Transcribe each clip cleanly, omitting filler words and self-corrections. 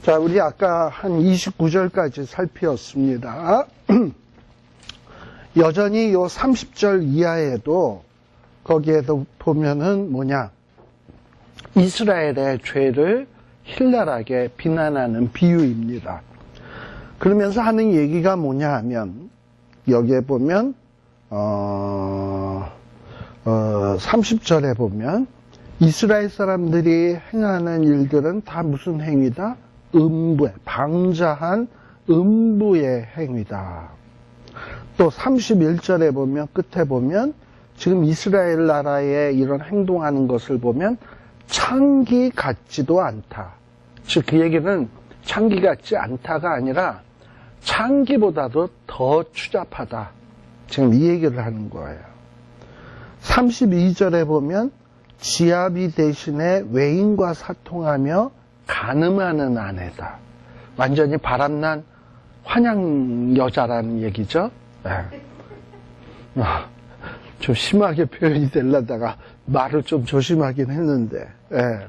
자, 우리 아까 한 29절까지 살피었습니다. 여전히 요 30절 이하에도 거기에도 보면은 이스라엘의 죄를 신랄하게 비난하는 비유입니다. 그러면서 하는 얘기가 뭐냐 하면, 여기에 보면, 30절에 보면, 이스라엘 사람들이 행하는 일들은 다 무슨 행위다? 방자한 음부의 행위다. 또 31절에 보면, 끝에 보면, 지금 이스라엘 나라의 이런 행동하는 것을 보면, 창기 같지도 않다. 즉, 그 얘기는 창기 같지 않다가 아니라, 창기보다도 더 추잡하다. 지금 이 얘기를 하는 거예요. 32절에 보면, 지아비 대신에 외인과 사통하며 간음하는 아내다. 완전히 바람난 환양 여자라는 얘기죠. 네. 좀 심하게 표현이 되려다가 말을 좀 조심하긴 했는데. 네.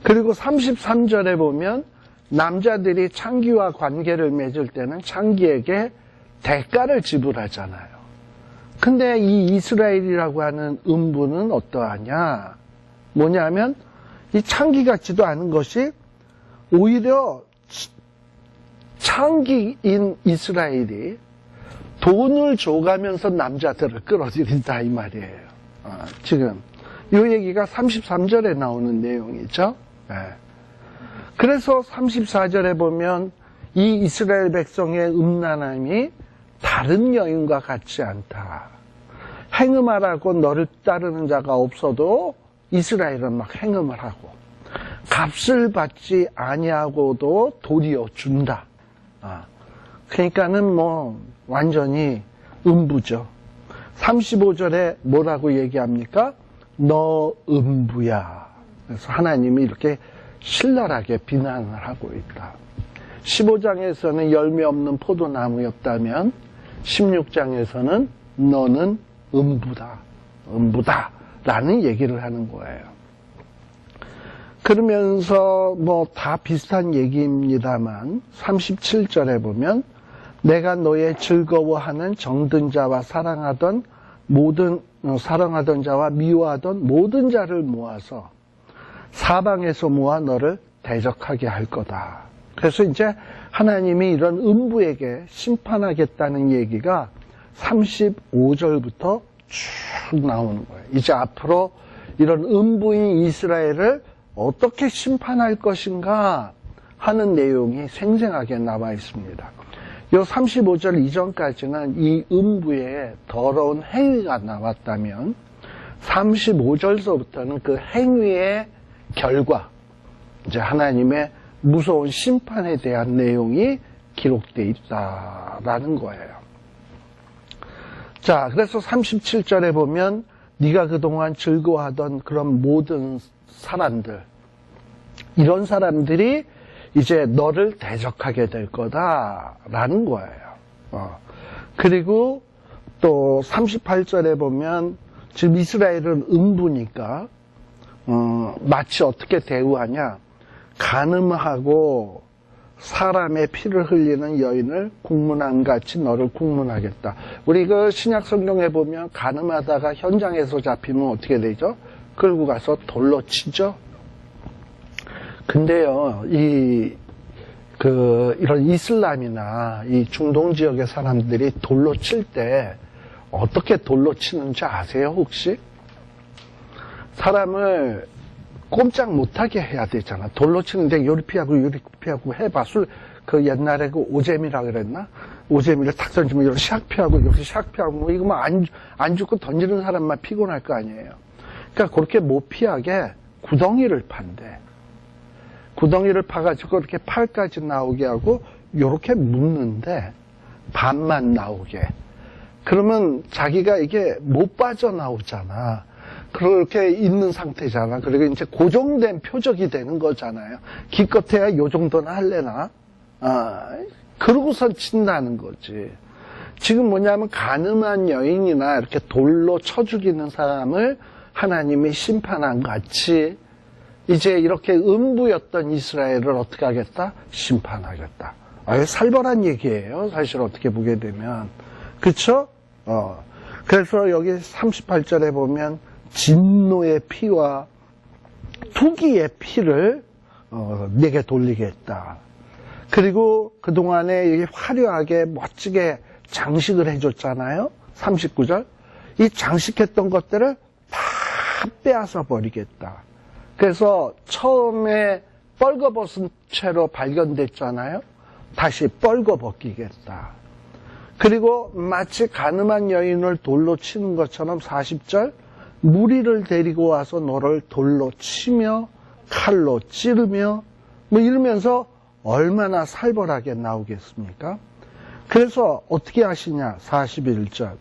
그리고 33절에 보면 남자들이 창기와 관계를 맺을 때는 창기에게 대가를 지불하잖아요. 근데 이 이스라엘이라고 하는 음부는 어떠하냐? 뭐냐면 이 창기 같지도 않은 것이 오히려 창기인 이스라엘이 돈을 줘가면서 남자들을 끌어들인다 이 말이에요. 지금 이 얘기가 33절에 나오는 내용이죠. 네. 그래서 34절에 보면 이 이스라엘 백성의 음란함이 다른 여인과 같지 않다. 행음하라고 너를 따르는 자가 없어도 이스라엘은 막 행음을 하고 값을 받지 아니하고도 도리어 준다. 그러니까는 완전히 음부죠. 35절에 뭐라고 얘기합니까? 너 음부야. 그래서 하나님이 이렇게 신랄하게 비난을 하고 있다. 15장에서는 열매 없는 포도나무였다면 16장에서는 너는 음부다 라는 얘기를 하는 거예요. 그러면서 다 비슷한 얘기입니다만 37절에 보면 내가 너의 즐거워하는 정든 자와 사랑하던 자와 미워하던 모든 자를 모아서 사방에서 모아 너를 대적하게 할 거다. 그래서 이제 하나님이 이런 음부에게 심판하겠다는 얘기가 35절부터 쭉 나오는 거예요. 이제 앞으로 이런 음부인 이스라엘을 어떻게 심판할 것인가 하는 내용이 생생하게 나와 있습니다. 이 35절 이전까지는 이 음부에 더러운 행위가 나왔다면 35절서부터는 그 행위의 결과, 이제 하나님의 무서운 심판에 대한 내용이 기록되어 있다라는 거예요. 자, 그래서 37절에 보면 네가 그동안 즐거워하던 그런 모든 사람들, 이런 사람들이 이제 너를 대적하게 될 거다라는 거예요. 그리고 또 38절에 보면 지금 이스라엘은 음부니까 마치 어떻게 대우하냐, 간음하고 사람의 피를 흘리는 여인을 국문함같이 너를 국문하겠다. 우리 그 신약 성경에 보면 간음하다가 현장에서 잡히면 어떻게 되죠? 끌고 가서 돌로 치죠. 근데요, 이런 이슬람이나 이 중동 지역의 사람들이 돌로 칠 때 어떻게 돌로 치는지 아세요, 혹시? 사람을 꼼짝 못하게 해야 되잖아. 돌로 치는데 요리 피하고 해봐. 그 옛날에 그 오재미라 그랬나? 오재미를 탁 던지면 이렇게 샥 피하고 이렇게 샥 피하고 이거 안 죽고 던지는 사람만 피곤할 거 아니에요. 그러니까 그렇게 못 피하게 구덩이를 판대. 구덩이를 파가지고 이렇게 팔까지 나오게 하고 요렇게 묶는데 반만 나오게. 그러면 자기가 이게 못 빠져나오잖아. 그렇게 있는 상태잖아. 그리고 이제 고정된 표적이 되는 거잖아요. 기껏해야 요 정도는 할래나? 그러고선 친다는 거지. 지금 뭐냐면 간음한 여인이나 이렇게 돌로 쳐 죽이는 사람을 하나님이 심판한 같이 이제 이렇게 음부였던 이스라엘을 어떻게 하겠다? 심판하겠다. 아예 살벌한 얘기예요. 사실 어떻게 보게 되면. 그쵸? 그래서 여기 38절에 보면 진노의 피와 투기의 피를 내게 돌리겠다. 그리고 그동안에 여기 화려하게 멋지게 장식을 해줬잖아요. 39절. 이 장식했던 것들을 다 빼앗아 버리겠다. 그래서 처음에 뻘거벗은 채로 발견됐잖아요. 다시 뻘거벗기겠다. 그리고 마치 가늠한 여인을 돌로 치는 것처럼 40절 무리를 데리고 와서 너를 돌로 치며 칼로 찌르며 뭐 이러면서 얼마나 살벌하게 나오겠습니까? 그래서 어떻게 하시냐? 41절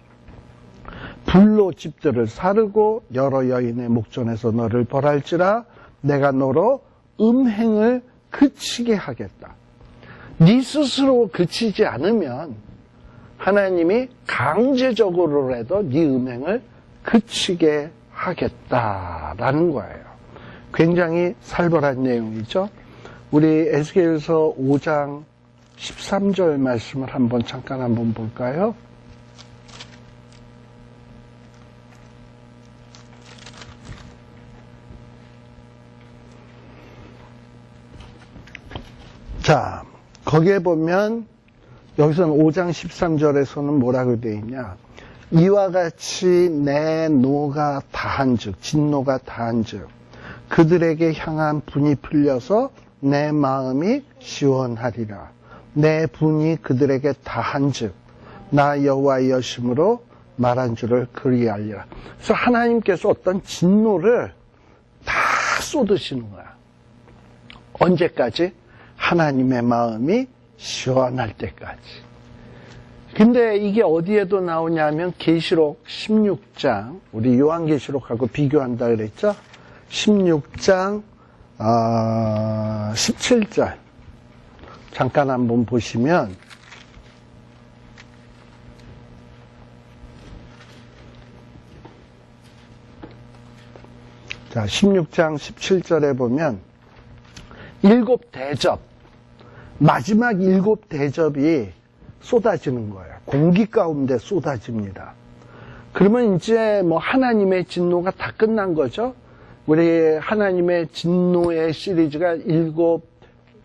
불로 집들을 사르고 여러 여인의 목전에서 너를 벌할지라 내가 너로 음행을 그치게 하겠다. 네 스스로 그치지 않으면 하나님이 강제적으로라도 네 음행을 그치게 하겠다라는 거예요. 굉장히 살벌한 내용이죠. 우리 에스겔서 5장 13절 말씀을 잠깐 한번 볼까요? 자, 거기에 보면 여기서는 5장 13절에서는 뭐라고 되어 있냐? 이와 같이 내 노가 다한즉 진노가 다한즉 그들에게 향한 분이 풀려서 내 마음이 시원하리라. 내 분이 그들에게 다한즉 나 여호와의 여심으로 말한 줄을 그리하리라. 그래서 하나님께서 어떤 진노를 다 쏟으시는 거야. 언제까지? 하나님의 마음이 시원할 때까지. 근데 이게 어디에도 나오냐면 계시록 16장, 우리 요한계시록하고 비교한다 그랬죠? 16장 17절 잠깐 한번 보시면 자 16장 17절에 보면 일곱 대접 마지막 일곱 대접이 쏟아지는 거예요. 공기 가운데 쏟아집니다. 그러면 이제 뭐 하나님의 진노가 다 끝난 거죠. 우리 하나님의 진노의 시리즈가 일곱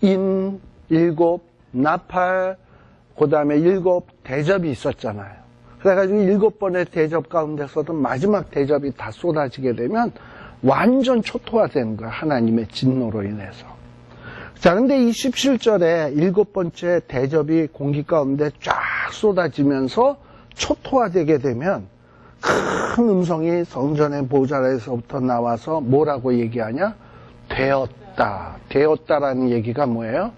인, 일곱 나팔, 그 다음에 일곱 대접이 있었잖아요. 그래가지고 일곱 번의 대접 가운데서도 마지막 대접이 다 쏟아지게 되면 완전 초토화되는 거예요. 하나님의 진노로 인해서. 자, 근데 이 17절에 일곱 번째 대접이 공기 가운데 쫙 쏟아지면서 초토화되게 되면 큰 음성이 성전의 보좌에서부터 나와서 뭐라고 얘기하냐? 되었다. 되었다라는 얘기가 뭐예요?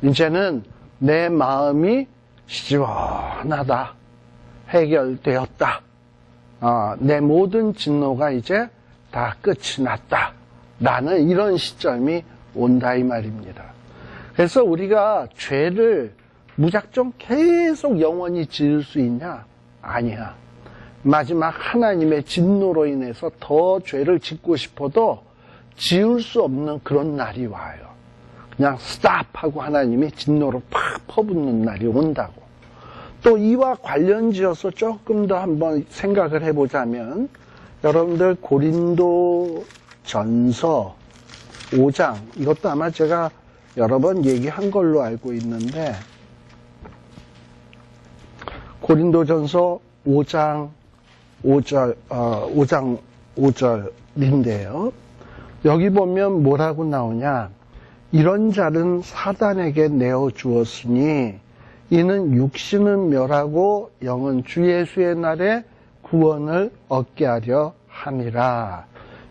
이제는 내 마음이 시원하다. 해결되었다. 내 모든 진노가 이제 다 끝이 났다. 라는 이런 시점이 온다 이 말입니다. 그래서 우리가 죄를 무작정 계속 영원히 지을 수 있냐? 아니야. 마지막 하나님의 진노로 인해서 더 죄를 짓고 싶어도 지을 수 없는 그런 날이 와요. 그냥 스탑하고 하나님이 진노로 팍 퍼붓는 날이 온다고. 또 이와 관련지어서 조금 더 한번 생각을 해보자면 여러분들 고린도 전서 5장 이것도 아마 제가 여러 번 얘기한 걸로 알고 있는데 고린도전서 5장 5절인데요. 여기 보면 뭐라고 나오냐? 이런 자는 사단에게 내어 주었으니 이는 육신은 멸하고 영은 주 예수의 날에 구원을 얻게 하려 함이라.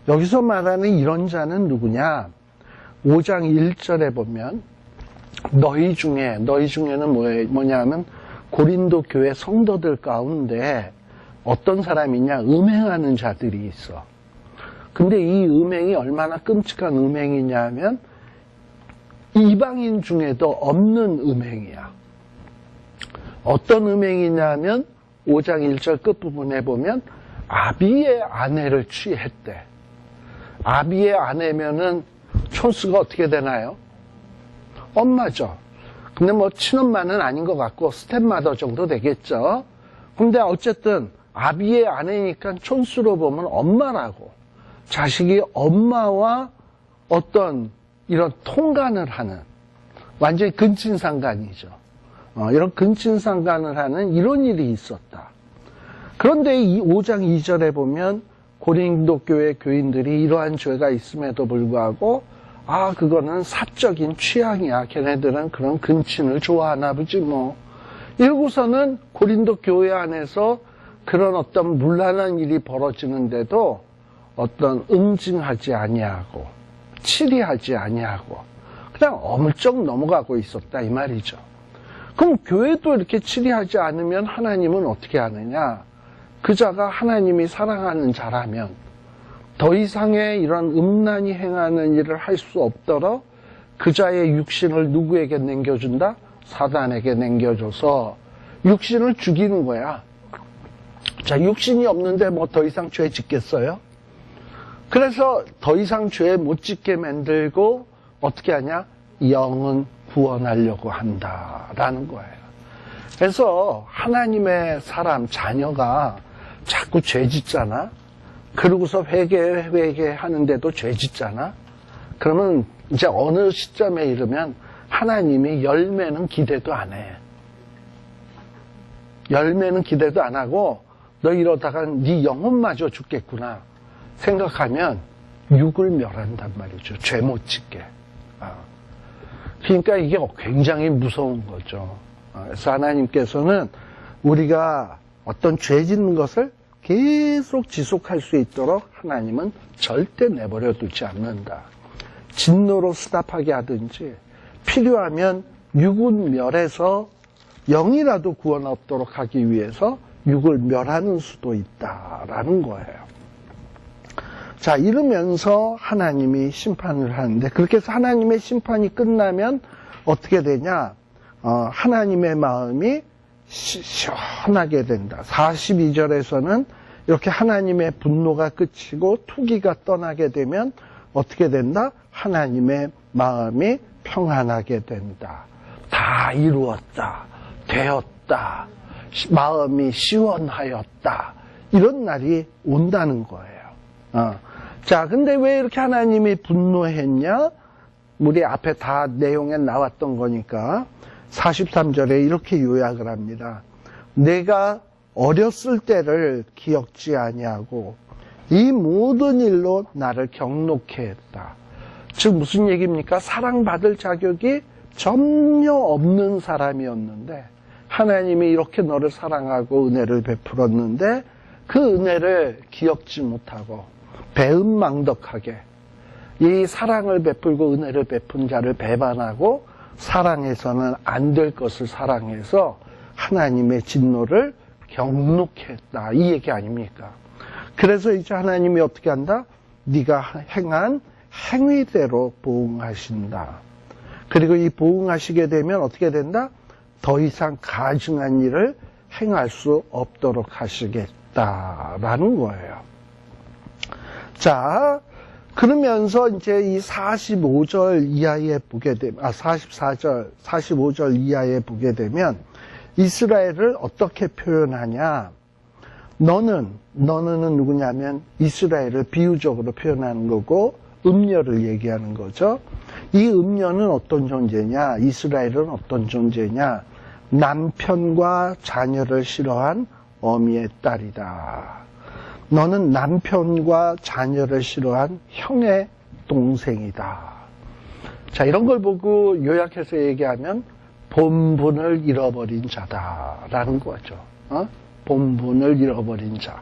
여기서 말하는 이런 자는 누구냐? 5장 1절에 보면 너희 중에는 뭐냐 하면 고린도 교회 성도들 가운데 어떤 사람이냐? 음행하는 자들이 있어. 근데 이 음행이 얼마나 끔찍한 음행이냐 하면 이방인 중에도 없는 음행이야. 어떤 음행이냐 하면 5장 1절 끝부분에 보면 아비의 아내를 취했대. 아비의 아내면은 촌수가 어떻게 되나요? 엄마죠. 근데 뭐 친엄마는 아닌 것 같고 스텝마더 정도 되겠죠. 근데 어쨌든 아비의 아내니까 촌수로 보면 엄마라고. 자식이 엄마와 어떤 이런 통간을 하는 완전히 근친상간이죠. 이런 근친상간을 하는 이런 일이 있었다. 그런데 이 5장 2절에 보면 고린도 교회 교인들이 이러한 죄가 있음에도 불구하고 그거는 사적인 취향이야. 걔네들은 그런 근친을 좋아하나 보지 뭐. 이러고서는 고린도 교회 안에서 그런 어떤 문란한 일이 벌어지는데도 어떤 응징하지 아니하고 치리하지 아니하고 그냥 어물쩍 넘어가고 있었다 이 말이죠. 그럼 교회도 이렇게 치리하지 않으면 하나님은 어떻게 하느냐? 그 자가 하나님이 사랑하는 자라면 더 이상의 이런 음란히 행하는 일을 할 수 없도록 그 자의 육신을 누구에게 남겨준다? 사단에게 남겨줘서 육신을 죽이는 거야. 자, 육신이 없는데 뭐 더 이상 죄 짓겠어요? 그래서 더 이상 죄 못 짓게 만들고 어떻게 하냐? 영은 구원하려고 한다라는 거예요. 그래서 하나님의 사람, 자녀가 자꾸 죄 짓잖아? 그러고서 회개하는데도 죄 짓잖아? 그러면 이제 어느 시점에 이르면 하나님이 열매는 기대도 안 해. 열매는 기대도 안 하고 너 이러다가 네 영혼마저 죽겠구나 생각하면 육을 멸한단 말이죠. 죄 못 짓게. 그러니까 이게 굉장히 무서운 거죠. 그래서 하나님께서는 우리가 어떤 죄 짓는 것을 계속 지속할 수 있도록 하나님은 절대 내버려 두지 않는다. 진노로 스탑하게 하든지 필요하면 육은 멸해서 영이라도 구원 얻도록 하기 위해서 육을 멸하는 수도 있다라는 거예요. 자, 이러면서 하나님이 심판을 하는데 그렇게 해서 하나님의 심판이 끝나면 어떻게 되냐? 하나님의 마음이 시원하게 된다. 42절에서는 이렇게 하나님의 분노가 끝이고 투기가 떠나게 되면 어떻게 된다? 하나님의 마음이 평안하게 된다. 다 이루었다. 되었다. 마음이 시원하였다. 이런 날이 온다는 거예요. 자, 근데 왜 이렇게 하나님이 분노했냐? 우리 앞에 다 내용에 나왔던 거니까 43절에 이렇게 요약을 합니다. 내가 어렸을 때를 기억지 아니하고 이 모든 일로 나를 경록해 했다. 즉 무슨 얘기입니까? 사랑받을 자격이 전혀 없는 사람이었는데 하나님이 이렇게 너를 사랑하고 은혜를 베풀었는데 그 은혜를 기억지 못하고 배은망덕하게 이 사랑을 베풀고 은혜를 베푼 자를 배반하고 사랑해서는 안 될 것을 사랑해서 하나님의 진노를 경록했다. 이 얘기 아닙니까? 그래서 이제 하나님이 어떻게 한다? 네가 행한 행위대로 보응하신다. 그리고 이 보응하시게 되면 어떻게 된다? 더 이상 가증한 일을 행할 수 없도록 하시겠다라는 거예요. 자, 그러면서 이제 이 45절 이하에 보게 되면, 45절 이하에 보게 되면, 이스라엘을 어떻게 표현하냐? 너는 누구냐면, 이스라엘을 비유적으로 표현하는 거고, 음녀를 얘기하는 거죠. 이 음녀는 어떤 존재냐? 이스라엘은 어떤 존재냐? 남편과 자녀를 싫어한 어미의 딸이다. 너는 남편과 자녀를 싫어한 형의 동생이다. 자, 이런 걸 보고 요약해서 얘기하면 본분을 잃어버린 자다라는 거죠. 본분을 잃어버린 자.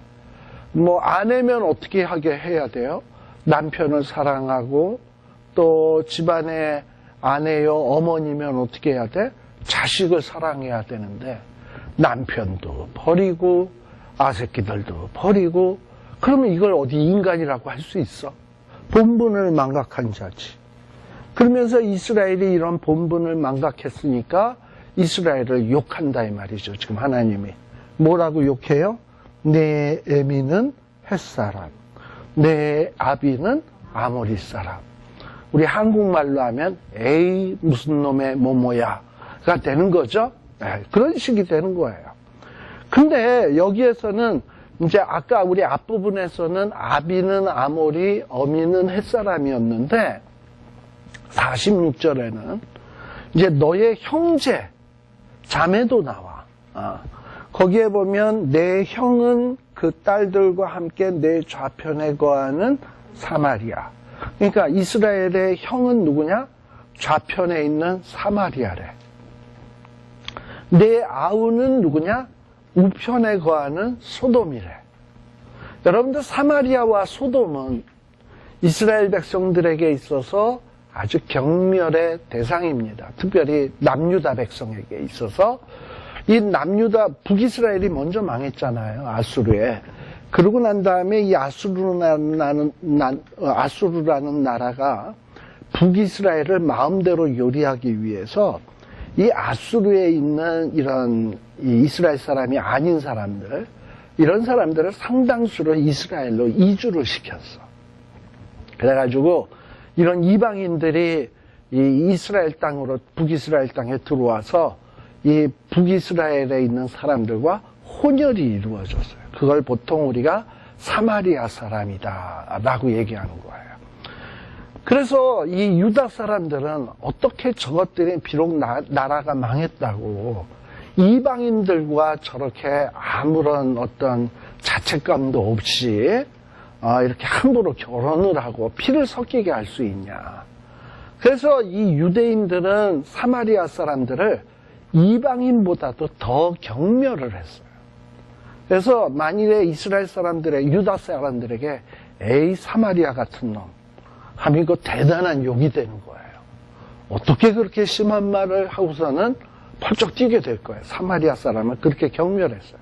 뭐 아내면 어떻게 하게 해야 돼요? 남편을 사랑하고 또 집안의 아내요 어머니면 어떻게 해야 돼? 자식을 사랑해야 되는데 남편도 버리고 아새끼들도 버리고 그러면 이걸 어디 인간이라고 할 수 있어? 본분을 망각한 자지. 그러면서 이스라엘이 이런 본분을 망각했으니까 이스라엘을 욕한다 이 말이죠. 지금 하나님이 뭐라고 욕해요? 내 애미는 햇사람, 내 아비는 아모리 사람. 우리 한국말로 하면 에이 무슨 놈의 뭐뭐야가 되는 거죠. 그런 식이 되는 거예요. 근데 여기에서는 이제 아까 우리 앞부분에서는 아비는 아모리, 어미는 햇사람이었는데 46절에는 이제 너의 형제, 자매도 나와. 거기에 보면 내 형은 그 딸들과 함께 내 좌편에 거하는 사마리아. 그러니까 이스라엘의 형은 누구냐? 좌편에 있는 사마리아래. 내 아우는 누구냐? 우편에 거하는 소돔이래. 여러분들 사마리아와 소돔은 이스라엘 백성들에게 있어서 아주 경멸의 대상입니다. 특별히 남유다 백성에게 있어서 이 남유다 북이스라엘이 먼저 망했잖아요. 아수르에. 그러고 난 다음에 이 아수르라는 나라가 북이스라엘을 마음대로 요리하기 위해서 이 아수르에 있는 이런 이스라엘 사람이 아닌 사람들, 이런 사람들을 상당수를 이스라엘로 이주를 시켰어. 그래가지고 이런 이방인들이 이 이스라엘 땅으로, 북이스라엘 땅에 들어와서 이 북이스라엘에 있는 사람들과 혼혈이 이루어졌어요. 그걸 보통 우리가 사마리아 사람이다 라고 얘기하는 거예요. 그래서 이 유다 사람들은 어떻게 저것들이 비록 나라가 망했다고 이방인들과 저렇게 아무런 어떤 자책감도 없이 이렇게 함부로 결혼을 하고 피를 섞이게 할 수 있냐. 그래서 이 유대인들은 사마리아 사람들을 이방인보다도 더 경멸을 했어요. 그래서 만일에 이스라엘 사람들의, 유다 사람들에게 에이 사마리아 같은 놈 하면 이거 대단한 욕이 되는 거예요. 어떻게 그렇게 심한 말을 하고서는 펄쩍 뛰게 될 거예요. 사마리아 사람을 그렇게 경멸했어요.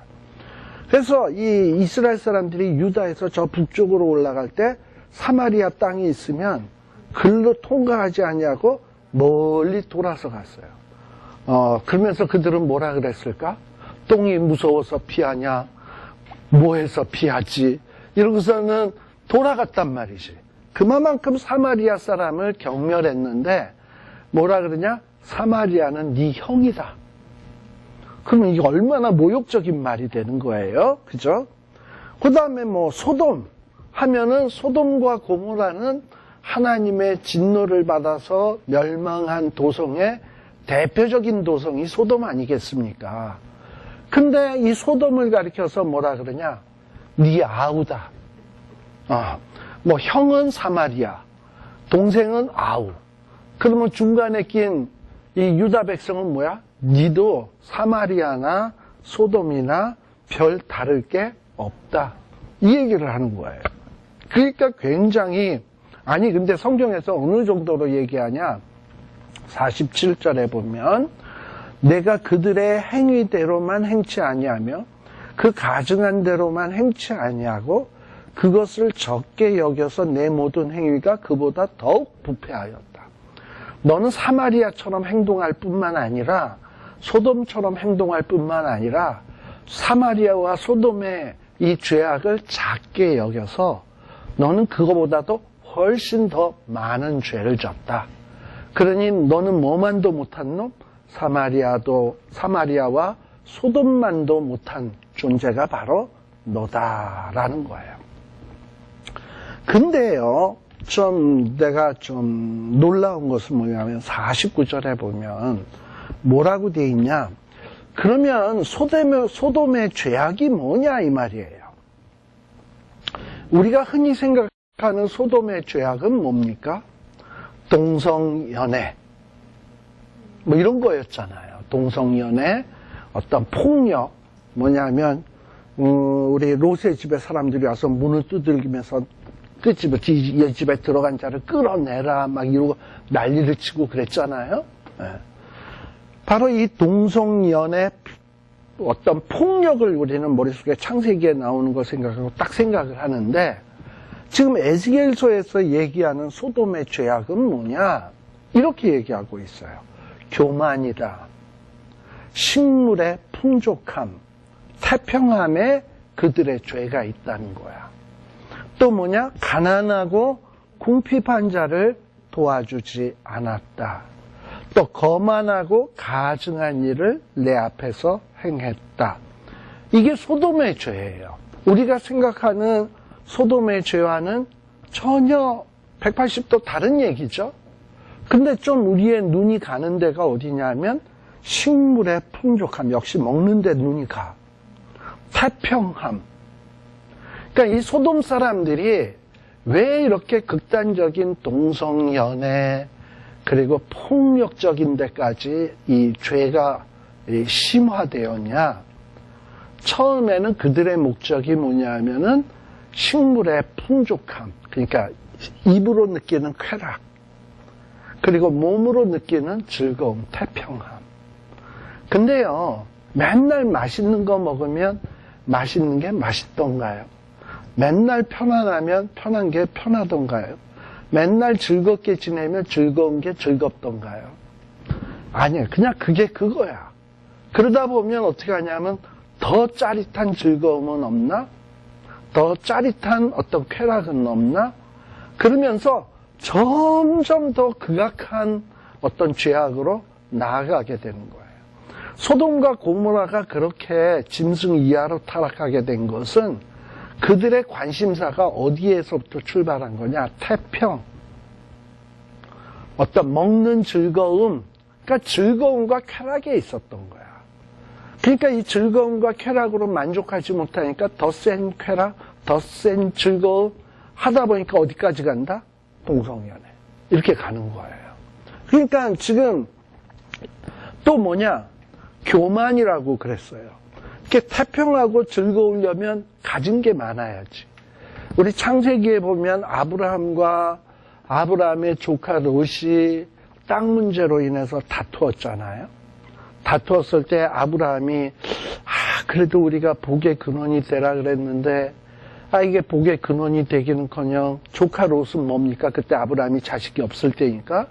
그래서 이 이스라엘 사람들이 유다에서 저 북쪽으로 올라갈 때 사마리아 땅이 있으면 글로 통과하지 않냐고 멀리 돌아서 갔어요. 그러면서 그들은 뭐라 그랬을까? 똥이 무서워서 피하냐? 뭐해서 피하지? 이러고서는 돌아갔단 말이지. 그만큼 사마리아 사람을 경멸했는데 뭐라 그러냐? 사마리아는 네 형이다. 그러면 이게 얼마나 모욕적인 말이 되는 거예요. 그죠? 그 다음에 뭐 소돔 하면은 소돔과 고모라는 하나님의 진노를 받아서 멸망한 도성의 대표적인 도성이 소돔 아니겠습니까? 근데 이 소돔을 가리켜서 뭐라 그러냐? 네 아우다. 뭐 형은 사마리아, 동생은 아우. 그러면 중간에 낀 이 유다 백성은 뭐야? 니도 사마리아나 소돔이나 별 다를 게 없다. 이 얘기를 하는 거예요. 그러니까 굉장히, 아니 근데 성경에서 어느 정도로 얘기하냐? 47절에 보면 내가 그들의 행위대로만 행치 아니하며 그 가증한 대로만 행치 아니하고 그것을 적게 여겨서 내 모든 행위가 그보다 더욱 부패하였다. 너는 사마리아처럼 행동할 뿐만 아니라 소돔처럼 행동할 뿐만 아니라 사마리아와 소돔의 이 죄악을 작게 여겨서 너는 그거보다도 훨씬 더 많은 죄를 졌다. 그러니 너는 뭐만도 못한 놈? 사마리아와 소돔만도 못한 존재가 바로 너다라는 거예요. 근데요, 내가 좀 놀라운 것은 뭐냐면 49절에 보면 뭐라고 돼 있냐? 그러면 소돔의 죄악이 뭐냐 이 말이에요. 우리가 흔히 생각하는 소돔의 죄악은 뭡니까? 동성연애 뭐 이런 거였잖아요. 동성연애, 어떤 폭력, 뭐냐면 우리 롯의 집에 사람들이 와서 문을 두들기면서 그 집에 들어간 자를 끌어내라 막 이러고 난리를 치고 그랬잖아요. 바로 이 동성연애 어떤 폭력을 우리는 머릿속에 창세기에 나오는 걸 생각하고 딱 생각을 하는데 지금 에스겔서에서 얘기하는 소돔의 죄악은 뭐냐? 이렇게 얘기하고 있어요. 교만이다. 식물의 풍족함, 태평함에 그들의 죄가 있다는 거야. 또 뭐냐? 가난하고 궁핍한 자를 도와주지 않았다. 또 거만하고 가증한 일을 내 앞에서 행했다. 이게 소돔의 죄예요. 우리가 생각하는 소돔의 죄와는 전혀 180도 다른 얘기죠. 근데 좀 우리의 눈이 가는 데가 어디냐면 식물의 풍족함, 역시 먹는 데 눈이 가. 태평함. 그러니까 이 소돔 사람들이 왜 이렇게 극단적인 동성연애 그리고 폭력적인 데까지 이 죄가 심화되었냐? 처음에는 그들의 목적이 뭐냐면은 식물의 풍족함, 그러니까 입으로 느끼는 쾌락, 그리고 몸으로 느끼는 즐거움, 태평함. 근데요, 맨날 맛있는 거 먹으면 맛있는 게 맛있던가요? 맨날 편안하면 편한 게 편하던가요? 맨날 즐겁게 지내면 즐거운 게 즐겁던가요? 아니에요. 그냥 그게 그거야. 그러다 보면 어떻게 하냐면 더 짜릿한 즐거움은 없나? 더 짜릿한 어떤 쾌락은 없나? 그러면서 점점 더 극악한 어떤 죄악으로 나아가게 되는 거예요. 소돔과 고모라가 그렇게 짐승 이하로 타락하게 된 것은 그들의 관심사가 어디에서부터 출발한 거냐? 태평. 어떤 먹는 즐거움, 그러니까 즐거움과 쾌락에 있었던 거야. 그러니까 이 즐거움과 쾌락으로 만족하지 못하니까 더 센 쾌락, 더 센 즐거움 하다 보니까 어디까지 간다? 동성연애. 이렇게 가는 거예요. 그러니까 지금 또 뭐냐? 교만이라고 그랬어요. 이렇게 태평하고 즐거우려면 가진 게 많아야지. 우리 창세기에 보면 아브라함의 조카 롯이 땅 문제로 인해서 다투었잖아요. 다투었을 때 아브라함이 그래도 우리가 복의 근원이 되라 그랬는데 이게 복의 근원이 되기는커녕 조카 롯은 뭡니까? 그때 아브라함이 자식이 없을 때니까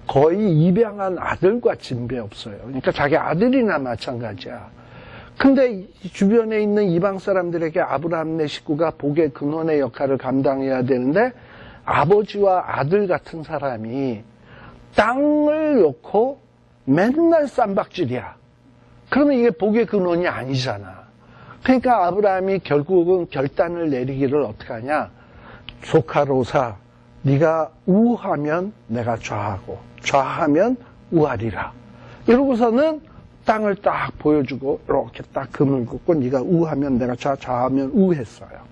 거의 입양한 아들과 진배 없어요. 그러니까 자기 아들이나 마찬가지야. 근데 주변에 있는 이방 사람들에게 아브라함 내 식구가 복의 근원의 역할을 감당해야 되는데 아버지와 아들 같은 사람이 땅을 놓고 맨날 쌈박질이야. 그러면 이게 복의 근원이 아니잖아. 그러니까 아브라함이 결국은 결단을 내리기를 어떻게 하냐? 조카 롯아, 네가 우하면 내가 좌하고 좌하면 우하리라. 이러고서는 땅을 딱 보여주고 이렇게 딱 금을 긋고 네가 우하면 내가 좌하면 우했어요.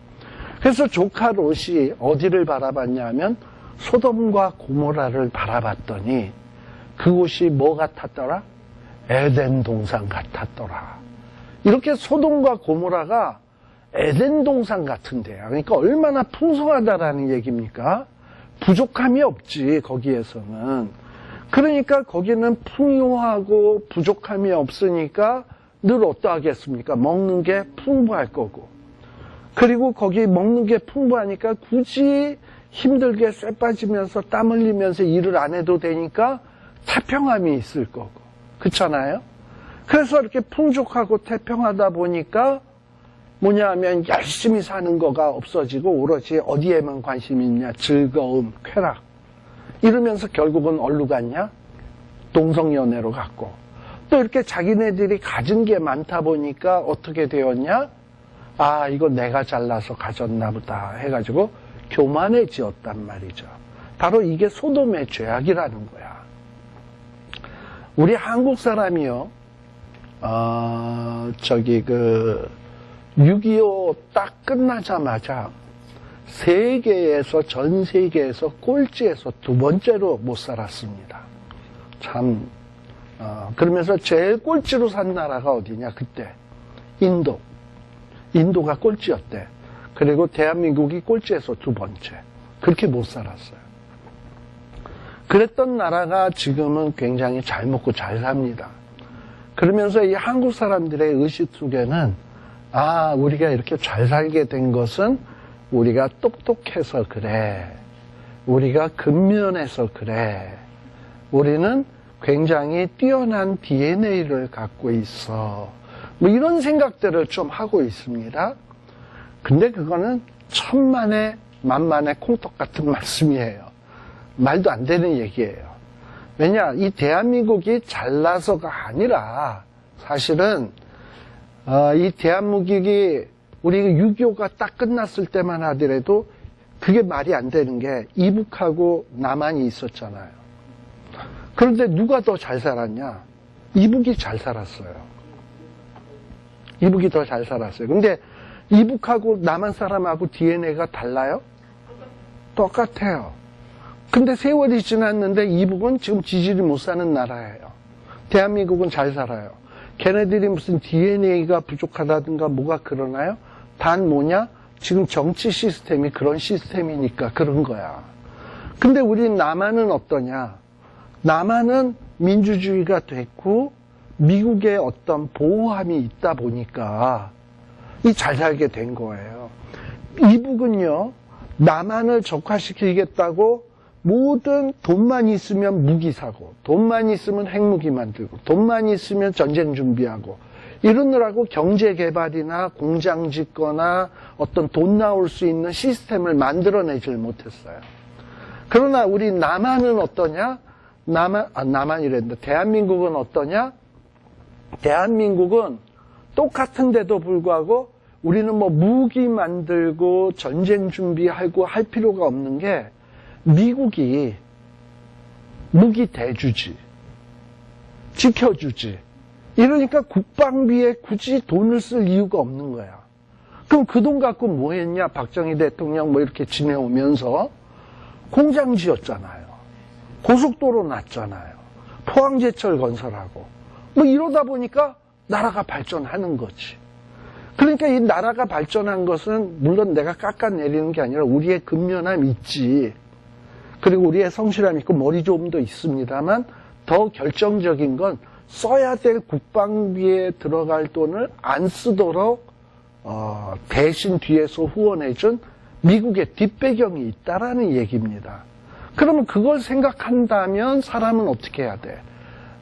그래서 조카 롯이 어디를 바라봤냐면 소돔과 고모라를 바라봤더니 그곳이 뭐 같았더라? 에덴 동산 같았더라. 이렇게 소돔과 고모라가 에덴 동산 같은 데야. 그러니까 얼마나 풍성하다라는 얘기입니까? 부족함이 없지, 거기에서는. 그러니까 거기는 풍요하고 부족함이 없으니까 늘 어떠하겠습니까? 먹는 게 풍부할 거고. 그리고 거기 먹는 게 풍부하니까 굳이 힘들게 쇠 빠지면서 땀 흘리면서 일을 안 해도 되니까 태평함이 있을 거고. 그렇잖아요? 그래서 이렇게 풍족하고 태평하다 보니까 뭐냐 하면 열심히 사는 거가 없어지고 오로지 어디에만 관심이 있냐? 즐거움, 쾌락. 이러면서 결국은 어디로 갔냐? 동성연애로 갔고. 또 이렇게 자기네들이 가진 게 많다 보니까 어떻게 되었냐? 이거 내가 잘나서 가졌나 보다 해가지고 교만해지었단 말이죠. 바로 이게 소돔의 죄악이라는 거야. 우리 한국 사람이요, 6.25 딱 끝나자마자 전 세계에서 꼴찌에서 두 번째로 못 살았습니다. 참, 그러면서 제일 꼴찌로 산 나라가 어디냐, 그때. 인도가 꼴찌였대. 그리고 대한민국이 꼴찌에서 두 번째. 그렇게 못 살았어요. 그랬던 나라가 지금은 굉장히 잘 먹고 잘 삽니다. 그러면서 이 한국 사람들의 의식 속에는 우리가 이렇게 잘 살게 된 것은 우리가 똑똑해서 그래. 우리가 근면해서 그래. 우리는 굉장히 뛰어난 DNA를 갖고 있어. 뭐 이런 생각들을 좀 하고 있습니다. 근데 그거는 천만의 만만의 콩떡 같은 말씀이에요. 말도 안 되는 얘기예요. 왜냐, 이 대한민국이 잘나서가 아니라 사실은 이 대한민국이 우리 6.25가 딱 끝났을 때만 하더라도 그게 말이 안 되는 게 이북하고 남한이 있었잖아요. 그런데 누가 더 잘 살았냐? 이북이 잘 살았어요. 이북이 더 잘 살았어요. 근데 이북하고 남한 사람하고 DNA가 달라요? 똑같아요. 근데 세월이 지났는데 이북은 지금 지지리 못 사는 나라예요. 대한민국은 잘 살아요. 걔네들이 무슨 DNA가 부족하다든가 뭐가 그러나요? 단 뭐냐? 지금 정치 시스템이 그런 시스템이니까 그런 거야. 근데 우리 남한은 어떠냐? 남한은 민주주의가 됐고 미국의 어떤 보호함이 있다 보니까 이 잘 살게 된 거예요. 이북은요, 남한을 적화시키겠다고 모든 돈만 있으면 무기 사고, 돈만 있으면 핵무기 만들고, 돈만 있으면 전쟁 준비하고, 이러느라고 경제 개발이나 공장 짓거나 어떤 돈 나올 수 있는 시스템을 만들어내질 못했어요. 그러나 우리 남한은 어떠냐? 남한이랬는데, 대한민국은 어떠냐? 대한민국은 똑같은데도 불구하고 우리는 뭐 무기 만들고 전쟁 준비하고 할 필요가 없는 게 미국이 무기 대주지, 지켜주지. 이러니까 국방비에 굳이 돈을 쓸 이유가 없는 거야. 그럼 그 돈 갖고 뭐 했냐? 박정희 대통령 뭐 이렇게 지내오면서 공장 지었잖아요. 고속도로 놨잖아요. 포항제철 건설하고. 뭐 이러다 보니까 나라가 발전하는 거지. 그러니까 이 나라가 발전한 것은 물론 내가 깎아내리는 게 아니라 우리의 근면함 있지. 그리고 우리의 성실함 있고 머리좋음도 있습니다만 더 결정적인 건 써야 될 국방비에 들어갈 돈을 안 쓰도록 대신 뒤에서 후원해준 미국의 뒷배경이 있다라는 얘기입니다. 그러면 그걸 생각한다면 사람은 어떻게 해야 돼?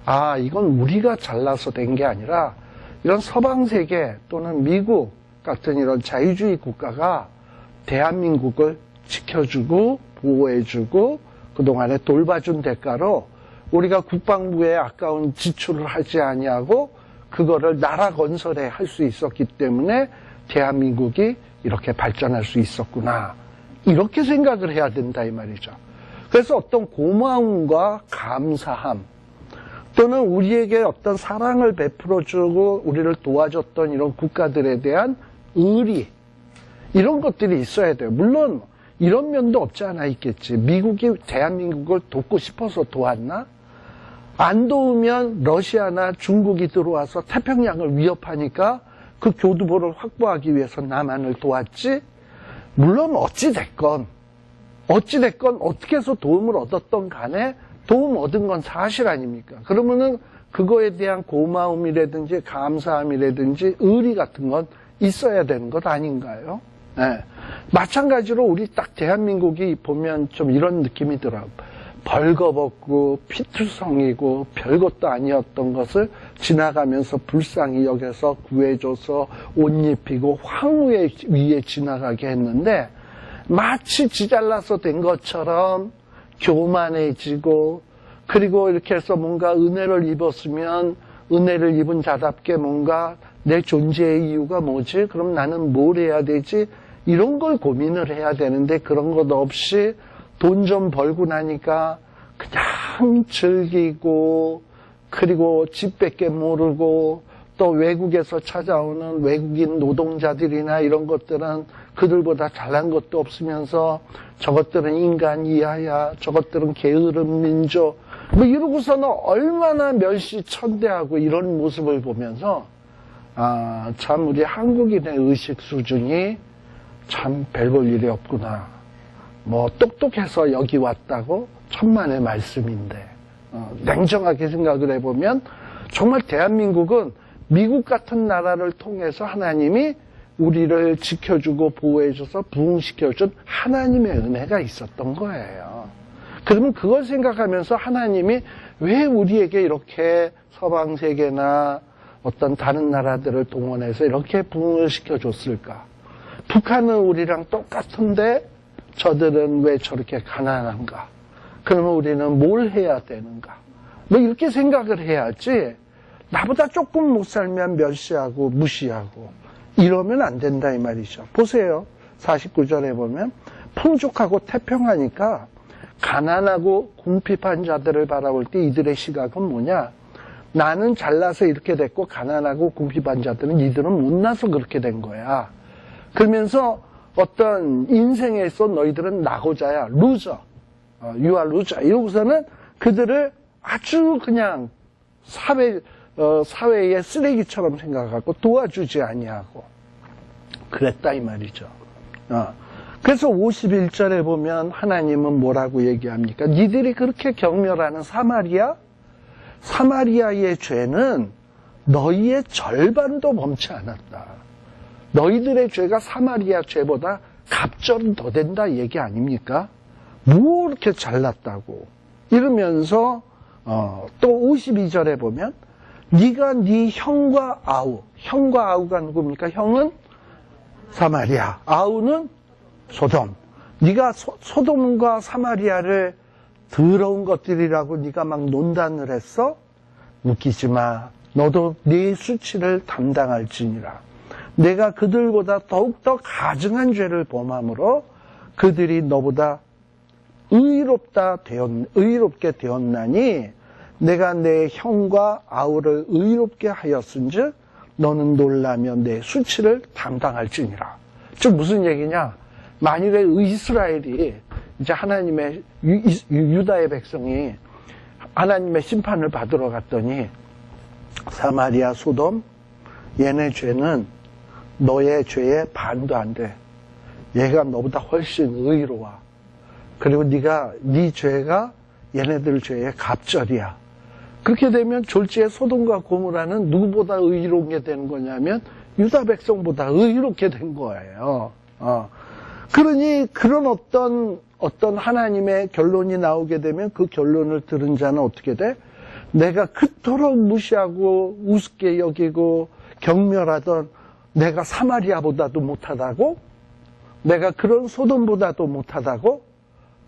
아, 이건 우리가 잘나서 된 게 아니라 이런 서방 세계 또는 미국 같은 이런 자유주의 국가가 대한민국을 지켜주고 보호해주고 그동안에 돌봐준 대가로 우리가 국방부에 아까운 지출을 하지 아니하고 그거를 나라 건설에 할 수 있었기 때문에 대한민국이 이렇게 발전할 수 있었구나. 이렇게 생각을 해야 된다 이 말이죠. 그래서 어떤 고마움과 감사함 또는 우리에게 어떤 사랑을 베풀어주고 우리를 도와줬던 이런 국가들에 대한 의리 이런 것들이 있어야 돼요. 물론 이런 면도 없지 않아 있겠지. 미국이 대한민국을 돕고 싶어서 도왔나? 안 도우면 러시아나 중국이 들어와서 태평양을 위협하니까 그 교두보를 확보하기 위해서 남한을 도왔지. 물론 어찌됐건 어떻게 해서 도움을 얻었던 간에 도움 얻은 건 사실 아닙니까? 그러면은 그거에 대한 고마움이라든지 감사함이라든지 의리 같은 건 있어야 되는 것 아닌가요? 네. 마찬가지로 우리 딱 대한민국이 보면 좀 이런 느낌이 들어요. 벌거벗고 피투성이고 별것도 아니었던 것을 지나가면서 불쌍히 여겨서 구해줘서 옷 입히고 황후 위에 지나가게 했는데 마치 지잘나서 된 것처럼 교만해지고 그리고 이렇게 해서 뭔가 은혜를 입었으면 은혜를 입은 자답게 뭔가 내 존재의 이유가 뭐지? 그럼 나는 뭘 해야 되지? 이런 걸 고민을 해야 되는데 그런 것 없이 돈 좀 벌고 나니까 그냥 즐기고 그리고 집밖에 모르고 또 외국에서 찾아오는 외국인 노동자들이나 이런 것들은 그들보다 잘난 것도 없으면서 저것들은 인간 이하야, 저것들은 게으른 민족 뭐 이러고서는 얼마나 멸시천대하고 이런 모습을 보면서 아, 참 우리 한국인의 의식 수준이 참 별볼 일이 없구나. 뭐 똑똑해서 여기 왔다고 천만의 말씀인데 냉정하게 생각을 해보면 정말 대한민국은 미국 같은 나라를 통해서 하나님이 우리를 지켜주고 보호해줘서 부흥시켜준 하나님의 은혜가 있었던 거예요. 그러면 그걸 생각하면서 하나님이 왜 우리에게 이렇게 서방 세계나 어떤 다른 나라들을 동원해서 이렇게 부흥을 시켜줬을까? 북한은 우리랑 똑같은데 저들은 왜 저렇게 가난한가? 그러면 우리는 뭘 해야 되는가? 뭐 이렇게 생각을 해야지 나보다 조금 못 살면 멸시하고 무시하고 이러면 안 된다 이 말이죠. 보세요. 49절에 보면 풍족하고 태평하니까 가난하고 궁핍한 자들을 바라볼 때 이들의 시각은 뭐냐? 나는 잘나서 이렇게 됐고 가난하고 궁핍한 자들은 이들은 못나서 그렇게 된 거야. 그러면서 어떤 인생에서 너희들은 낙오자야. 루저. You are loser. 이러고서는 그들을 아주 그냥 사회의 쓰레기처럼 생각하고 도와주지 아니하고 그랬다 이 말이죠. 그래서 51절에 보면 하나님은 뭐라고 얘기합니까? 니들이 그렇게 경멸하는 사마리아의 죄는 너희의 절반도 범치 않았다. 너희들의 죄가 사마리아 죄보다 갑절은 더 된다 얘기 아닙니까? 뭐 이렇게 잘났다고 이러면서 또 52절에 보면 네가 네 형과 아우가 누굽니까? 형은 사마리아, 아우는 소돔. 네가 소돔과 사마리아를 더러운 것들이라고 네가 막 논단을 했어? 웃기지 마. 너도 네 수치를 담당할지니라. 내가 그들보다 더욱더 가증한 죄를 범함으로 그들이 너보다 의롭게 되었나니 내가 내 형과 아우를 의롭게 하였은즉 너는 놀라며 내 수치를 담당할지니라. 즉 무슨 얘기냐? 만일에 이스라엘이 이제 하나님의 유다의 백성이 하나님의 심판을 받으러 갔더니 사마리아, 소돔 얘네 죄는 너의 죄의 반도 안 돼. 얘가 너보다 훨씬 의로워. 그리고 네 죄가 얘네들 죄의 갑절이야. 그렇게 되면 졸지에 소돔과 고모라는 누구보다 의로운 게 되는 거냐면 유다 백성보다 의롭게 된 거예요. 그러니 그런 어떤 하나님의 결론이 나오게 되면 그 결론을 들은 자는 어떻게 돼? 내가 그토록 무시하고 우습게 여기고 경멸하던 내가 사마리아보다도 못하다고? 내가 그런 소돔보다도 못하다고?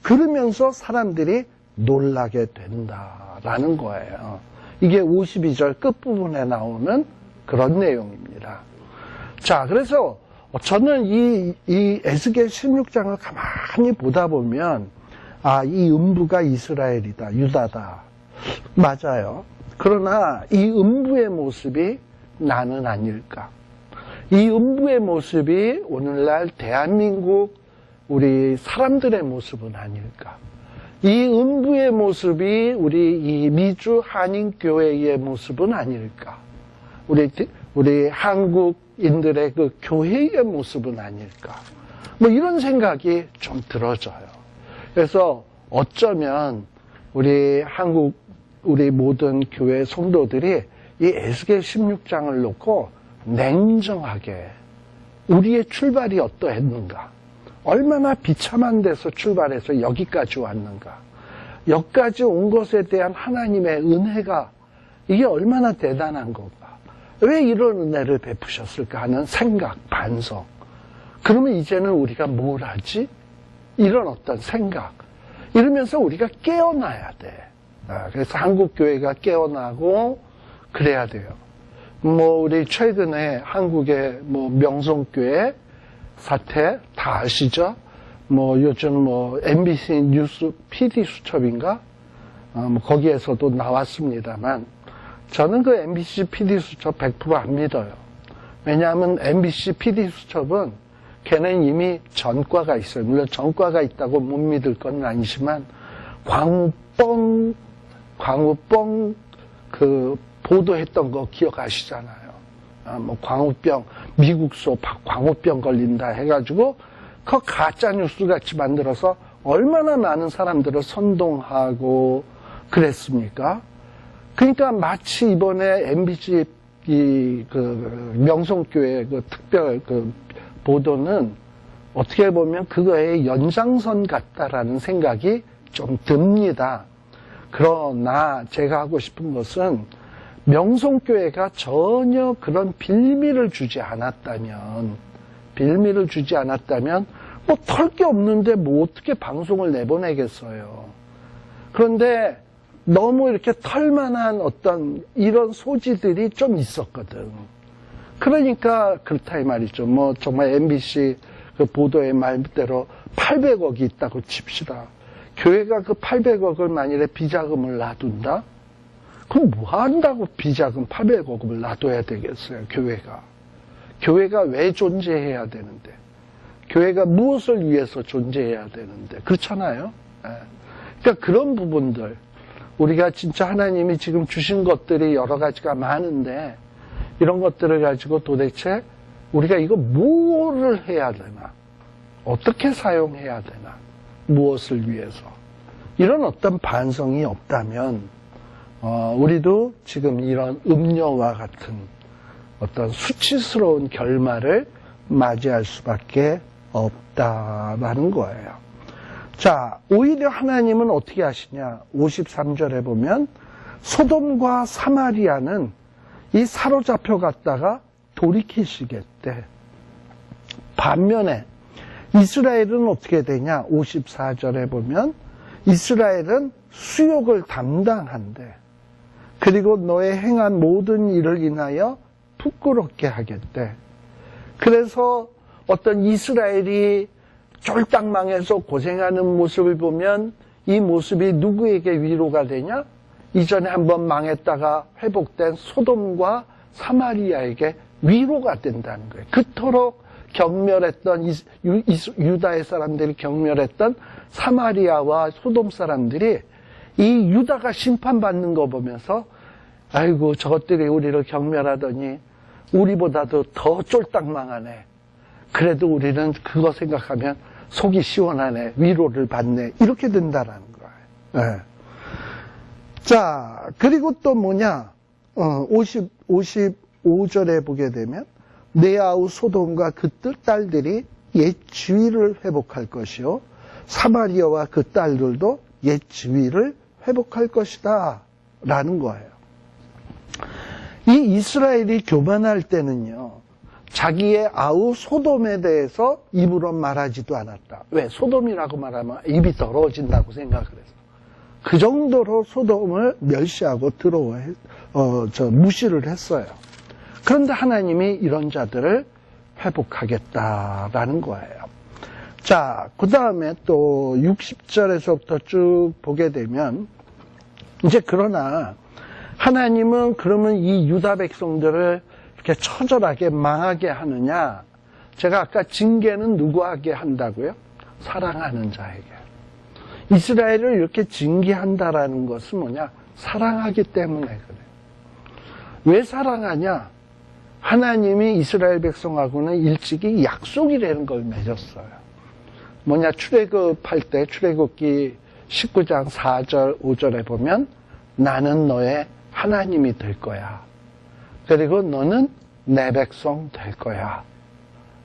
그러면서 사람들이 놀라게 된다라는 거예요. 이게 52절 끝부분에 나오는 그런 내용입니다. 자, 그래서 저는 이 에스겔 16장을 가만히 보다 보면 이 음부가 이스라엘이다, 유다다. 맞아요. 그러나 이 음부의 모습이 나는 아닐까? 이 음부의 모습이 오늘날 대한민국 우리 사람들의 모습은 아닐까? 이 음부의 모습이 우리 이 미주 한인교회의 모습은 아닐까? 우리 한국인들의 그 교회의 모습은 아닐까? 뭐 이런 생각이 좀 들어져요. 그래서 어쩌면 우리 모든 교회 성도들이 이 에스겔 16장을 놓고 냉정하게 우리의 출발이 어떠했는가? 얼마나 비참한 데서 출발해서 여기까지 왔는가? 여기까지 온 것에 대한 하나님의 은혜가 이게 얼마나 대단한 건가? 왜 이런 은혜를 베푸셨을까 하는 생각, 반성. 그러면 이제는 우리가 뭘 하지? 이런 어떤 생각. 이러면서 우리가 깨어나야 돼. 그래서 한국교회가 깨어나고 그래야 돼요. 우리 최근에 한국의 명성교회 사태 다 아시죠? 요즘 MBC 뉴스 PD 수첩인가? 거기에서도 나왔습니다만, 저는 그 MBC PD 수첩 100% 안 믿어요. 왜냐하면 MBC PD 수첩은 걔는 이미 전과가 있어요. 물론 전과가 있다고 못 믿을 건 아니지만, 광우병 보도했던 거 기억하시잖아요. 광우병, 미국소 광우병 걸린다 해가지고 그 가짜뉴스 같이 만들어서 얼마나 많은 사람들을 선동하고 그랬습니까? 그러니까 마치 이번에 MBC 명성교회 특별 보도는 어떻게 보면 그거의 연장선 같다라는 생각이 좀 듭니다. 그러나 제가 하고 싶은 것은 명성교회가 전혀 그런 빌미를 주지 않았다면 털 게 없는데 어떻게 방송을 내보내겠어요. 그런데 너무 이렇게 털만한 어떤 이런 소지들이 좀 있었거든. 그러니까 그렇다 이 말이죠. 뭐 정말 MBC 그 보도의 말대로 800억이 있다고 칩시다. 교회가 그 800억을 만일에 비자금을 놔둔다? 그럼 뭐 한다고 비자금 800억을 놔둬야 되겠어요, 교회가. 교회가 왜 존재해야 되는데? 교회가 무엇을 위해서 존재해야 되는데? 그렇잖아요? 그러니까 그런 부분들, 우리가 진짜 하나님이 지금 주신 것들이 여러 가지가 많은데, 이런 것들을 가지고 도대체 우리가 이거 뭐를 해야 되나? 어떻게 사용해야 되나? 무엇을 위해서? 이런 어떤 반성이 없다면, 우리도 지금 이런 음녀와 같은 어떤 수치스러운 결말을 맞이할 수밖에 없다라는 거예요. 자, 오히려 하나님은 어떻게 하시냐? 53절에 보면 소돔과 사마리아는 이 사로잡혀 갔다가 돌이키시겠대. 반면에 이스라엘은 어떻게 되냐? 54절에 보면 이스라엘은 수욕을 담당한대. 그리고 너의 행한 모든 일을 인하여 부끄럽게 하겠대. 그래서 어떤 이스라엘이 쫄딱 망해서 고생하는 모습을 보면 이 모습이 누구에게 위로가 되냐? 이전에 한번 망했다가 회복된 소돔과 사마리아에게 위로가 된다는 거예요. 그토록 경멸했던 유다의 사람들이 경멸했던 사마리아와 소돔 사람들이 이 유다가 심판받는 거 보면서 아이고 저것들이 우리를 경멸하더니 우리보다도 더 쫄딱 망하네. 그래도 우리는 그거 생각하면 속이 시원하네. 위로를 받네. 이렇게 된다라는 거예요. 네. 자, 그리고 또 뭐냐? 55절에 보게 되면 내 아우 소돔과 그 딸들이 옛 지위를 회복할 것이요. 사마리아와 그 딸들도 옛 지위를 회복할 것이다. 라는 거예요. 이 이스라엘이 교만할 때는요. 자기의 아우 소돔에 대해서 입으로 말하지도 않았다. 왜? 소돔이라고 말하면 입이 더러워진다고 생각을 해서. 그 정도로 소돔을 멸시하고 무시를 했어요. 그런데 하나님이 이런 자들을 회복하겠다라는 거예요. 자, 그 다음에 또 60절에서부터 쭉 보게 되면 이제 그러나 하나님은 그러면 이 유다 백성들을 이렇게 처절하게 망하게 하느냐? 제가 아까 징계는 누구에게 한다고요? 사랑하는 자에게. 이스라엘을 이렇게 징계한다라는 것은 뭐냐? 사랑하기 때문에 그래요. 왜 사랑하냐? 하나님이 이스라엘 백성하고는 일찍이 약속이라는 걸 맺었어요. 뭐냐? 출애굽할 때 출애굽기 19장 4절 5절에 보면 나는 너의 하나님이 될 거야. 그리고 너는 내 백성 될 거야.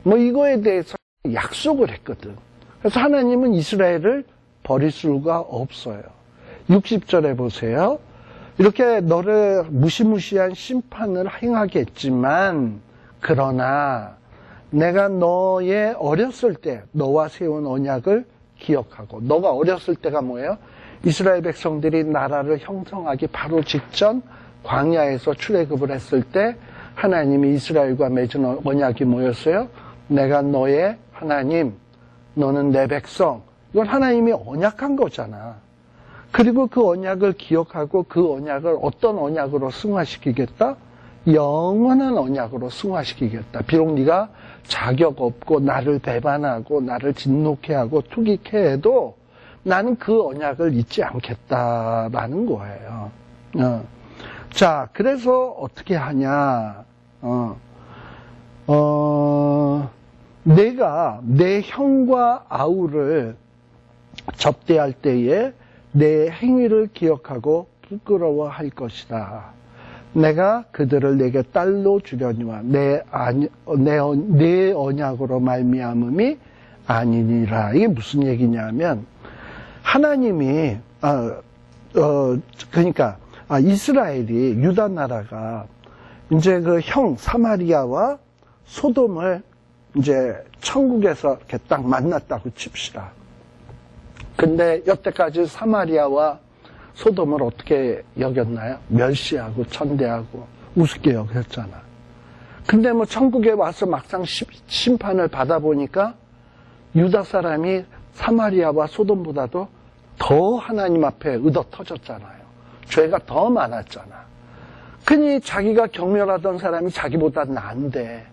뭐 이거에 대해서 약속을 했거든. 그래서 하나님은 이스라엘을 버릴 수가 없어요. 60절에 보세요. 이렇게 너를 무시무시한 심판을 행하겠지만 그러나 내가 너의 어렸을 때 너와 세운 언약을 기억하고 너가 어렸을 때가 뭐예요? 이스라엘 백성들이 나라를 형성하기 바로 직전 광야에서 출애굽을 했을 때 하나님이 이스라엘과 맺은 언약이 뭐였어요? 내가 너의 하나님, 너는 내 백성. 이건 하나님이 언약한 거잖아. 그리고 그 언약을 기억하고 그 언약을 어떤 언약으로 승화시키겠다? 영원한 언약으로 승화시키겠다. 비록 네가 자격 없고 나를 배반하고 나를 진노케 하고 투기케 해도 나는 그 언약을 잊지 않겠다라는 거예요. 자, 그래서 어떻게 하냐? 내가 내 형과 아우를 접대할 때에 내 행위를 기억하고 부끄러워할 것이다. 내가 그들을 내게 딸로 주려니와 내 언약으로 말미암음이 아니니라. 이게 무슨 얘기냐면 하나님이 그러니까 이스라엘이 유다 나라가 이제 그 형 사마리아와 소돔을 이제 천국에서 이렇게 딱 만났다고 칩시다. 근데 여태까지 사마리아와 소돔을 어떻게 여겼나요? 멸시하고 천대하고 우습게 여겼잖아. 근데 뭐 천국에 와서 막상 심판을 받아보니까 유다 사람이 사마리아와 소돔보다도 더 하나님 앞에 의도 터졌잖아요. 죄가 더 많았잖아. 그니 자기가 경멸하던 사람이 자기보다 나은데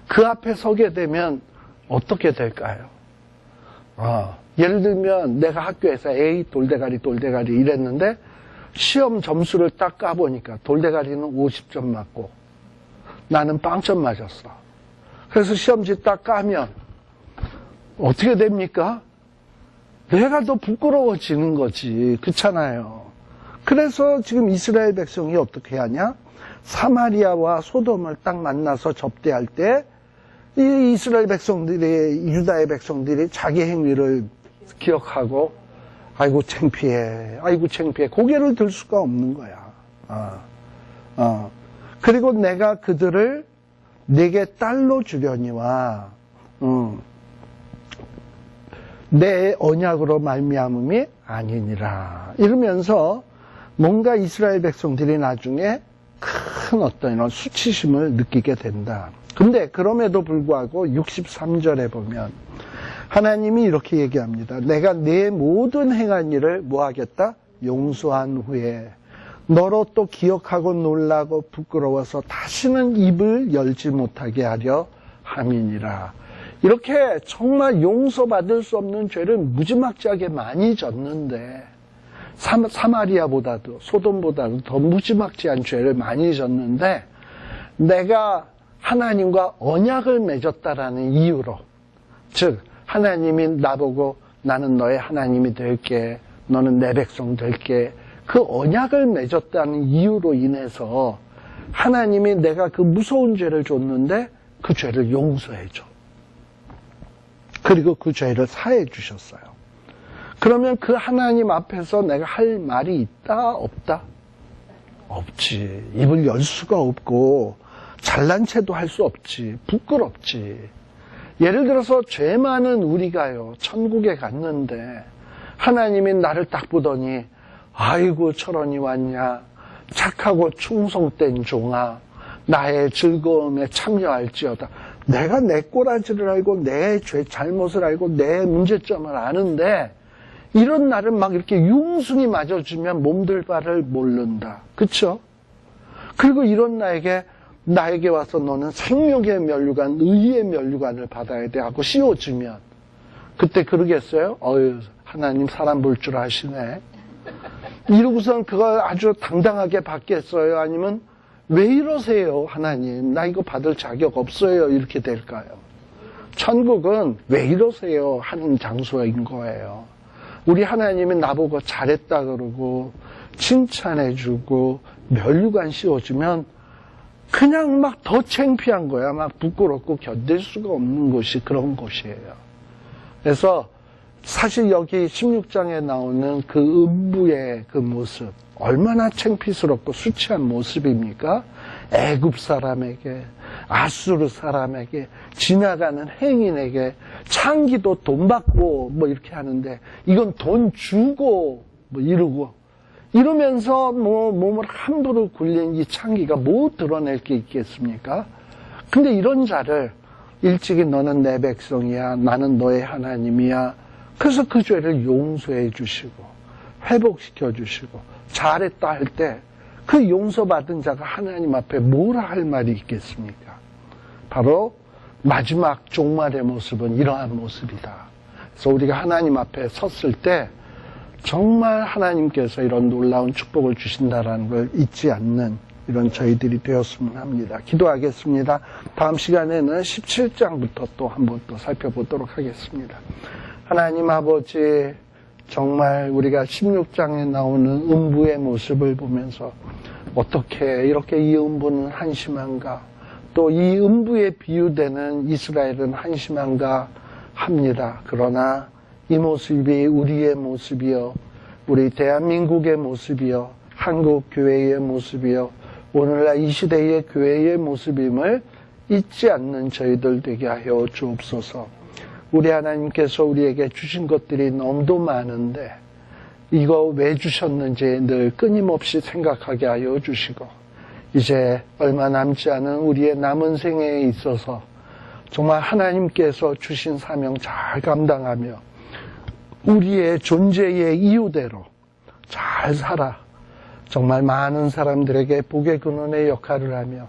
그 앞에 서게 되면 어떻게 될까요? 예를 들면 내가 학교에서 A 돌대가리 이랬는데 시험 점수를 딱 까보니까 돌대가리는 50점 맞고 나는 빵점 맞았어. 그래서 시험지 딱 까면 어떻게 됩니까? 내가 더 부끄러워지는 거지. 그렇잖아요. 그래서 지금 이스라엘 백성이 어떻게 하냐? 사마리아와 소돔을 딱 만나서 접대할 때 이 이스라엘 백성들이, 유다의 백성들이 자기 행위를 기억하고 아이고 창피해, 고개를 들 수가 없는 거야. 그리고 내가 그들을 내게 딸로 주려니와 내 언약으로 말미암음이 아니니라. 이러면서 뭔가 이스라엘 백성들이 나중에 큰 어떤 이런 수치심을 느끼게 된다. 근데 그럼에도 불구하고 63절에 보면 하나님이 이렇게 얘기합니다. 내가 내 모든 행한 일을 뭐 하겠다? 용서한 후에 너로 또 기억하고 놀라고 부끄러워서 다시는 입을 열지 못하게 하려 함이니라. 이렇게 정말 용서받을 수 없는 죄를 무지막지하게 많이 졌는데 사마리아보다도 소돔보다도 더 무지막지한 죄를 많이 졌는데 내가 하나님과 언약을 맺었다라는 이유로, 즉 하나님이 나보고 나는 너의 하나님이 될게, 너는 내 백성 될게, 그 언약을 맺었다는 이유로 인해서 하나님이 내가 그 무서운 죄를 줬는데 그 죄를 용서해 줘. 그리고 그 죄를 사해 주셨어요. 그러면 그 하나님 앞에서 내가 할 말이 있다 없다? 없지. 입을 열 수가 없고 잘난 체도 할 수 없지. 부끄럽지. 예를 들어서 죄 많은 우리가요, 천국에 갔는데 하나님이 나를 딱 보더니 아이고 저런이 왔냐, 착하고 충성된 종아, 나의 즐거움에 참여할지어다. 내가 내 꼬라지를 알고 내 죄 잘못을 알고 내 문제점을 아는데 이런 나를 막 이렇게 융숭이 맞아주면 몸둘 바를 모른다. 그쵸? 그리고 이런 나에게 와서 너는 생명의 면류관, 의의 면류관을 받아야 돼 하고 씌워주면 그때 그러겠어요? 하나님 사람 볼 줄 아시네. 이러고선 그걸 아주 당당하게 받겠어요? 아니면 왜 이러세요, 하나님? 나 이거 받을 자격 없어요. 이렇게 될까요? 천국은 왜 이러세요? 하는 장소인 거예요. 우리 하나님이 나보고 잘했다 그러고 칭찬해주고 면류관 씌워주면 그냥 막 더 창피한 거야. 막 부끄럽고 견딜 수가 없는 곳이 그런 곳이에요. 그래서 사실 여기 16장에 나오는 그 음부의 그 모습, 얼마나 창피스럽고 수치한 모습입니까? 애굽 사람에게, 아수르 사람에게, 지나가는 행인에게 창기도 돈 받고 뭐 이렇게 하는데 이건 돈 주고 뭐 이러면서 뭐 몸을 함부로 굴린 이 창기가 뭐 드러낼 게 있겠습니까? 근데 이런 자를 일찍이 너는 내 백성이야, 나는 너의 하나님이야. 그래서 그 죄를 용서해 주시고 회복시켜 주시고 잘했다 할 때 그 용서받은 자가 하나님 앞에 뭐라 할 말이 있겠습니까? 바로 마지막 종말의 모습은 이러한 모습이다. 그래서 우리가 하나님 앞에 섰을 때 정말 하나님께서 이런 놀라운 축복을 주신다라는 걸 잊지 않는 이런 저희들이 되었으면 합니다. 기도하겠습니다. 다음 시간에는 17장부터 또 한번 또 살펴보도록 하겠습니다. 하나님 아버지, 정말 우리가 16장에 나오는 음부의 모습을 보면서 어떻게 이렇게 이 음부는 한심한가, 또 이 음부에 비유되는 이스라엘은 한심한가 합니다. 그러나 이 모습이 우리의 모습이요, 우리 대한민국의 모습이요, 한국 교회의 모습이요, 오늘날 이 시대의 교회의 모습임을 잊지 않는 저희들 되게 하여 주옵소서. 우리 하나님께서 우리에게 주신 것들이 너무도 많은데 이거 왜 주셨는지 늘 끊임없이 생각하게 하여 주시고, 이제 얼마 남지 않은 우리의 남은 생애에 있어서 정말 하나님께서 주신 사명 잘 감당하며 우리의 존재의 이유대로 잘 살아 정말 많은 사람들에게 복의 근원의 역할을 하며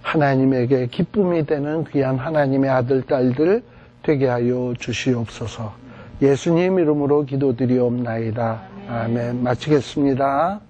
하나님에게 기쁨이 되는 귀한 하나님의 아들, 딸들 되게 하여 주시옵소서. 예수님 이름으로 기도드리옵나이다. 아멘. 마치겠습니다.